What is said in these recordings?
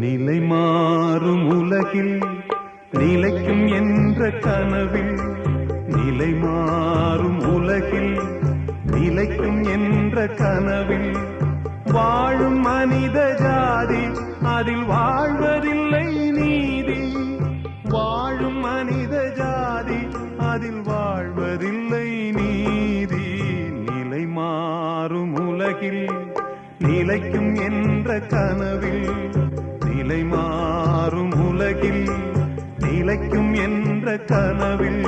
நிலை மாறும் உலகில் நிலைக்கும் என்ற கனவில், நிலை மாறும் உலகில் நிலைக்கும் என்ற கனவில் வாழும் மனித ஜாதி அதில் வாழ்வதில்லை நீதி. வாழும் மனித ஜாதி அதில் வாழ்வதில்லை நீதி. நிலை மாறும் உலகில் நிலைக்கும் என்ற கனவில், நிலை மாறும் உலகில் நிலைக்கும் என்ற கனவில்.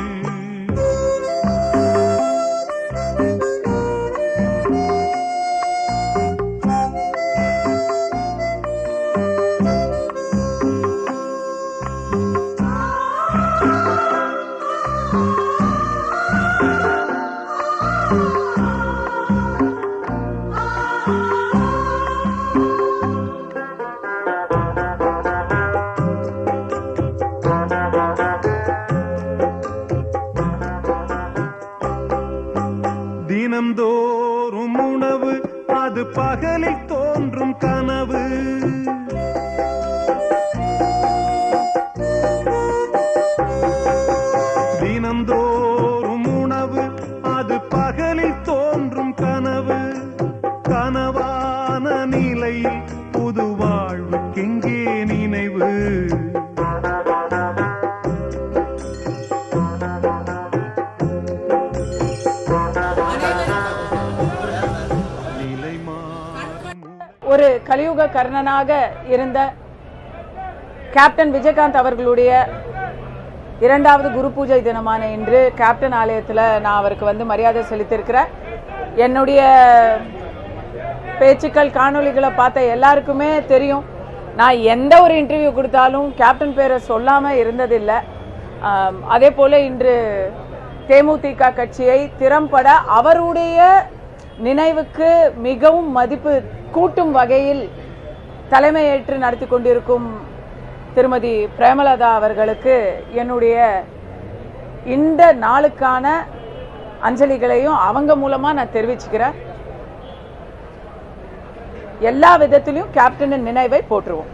தினம்தோறும் உணவு அது பகலில் தோன்றும் கனவு. தினம்தோறும் உணவு அது பகலில் தோன்றும் கனவு. கனவான நிலையில் புது வாழ்வுக்கெங்கே நினைவு? ஒரு கலியுக கர்ணனாக இருந்த கேப்டன் விஜயகாந்த் அவர்களுடைய 2வது குரு பூஜை தினமான இன்று கேப்டன் ஆலயத்தில் நான் அவருக்கு மரியாதை செலுத்தியிருக்கிறேன். என்னுடைய பேச்சுக்கள் காணொலிகளை பார்த்த எல்லாருக்குமே தெரியும், நான் எந்த ஒரு இன்டர்வியூ கொடுத்தாலும் கேப்டன் பேரை சொல்லாமல் இருந்ததில்லை. அதே போல் இன்று தேமுதிக கட்சியை திறம்பட அவருடைய நினைவுக்கு மிகவும் மதிப்பு கூட்டும் வகையில் தலைமையேற்று நடத்தி கொண்டிருக்கும் திருமதி பிரேமலதா அவர்களுக்கு என்னுடைய இந்த நாளுக்கான அஞ்சலிகளையும் அவங்க மூலமா நான் தெரிவிச்சுக்கிறேன். எல்லா விதத்திலையும் கேப்டனின் நினைவை போற்றுவோம்.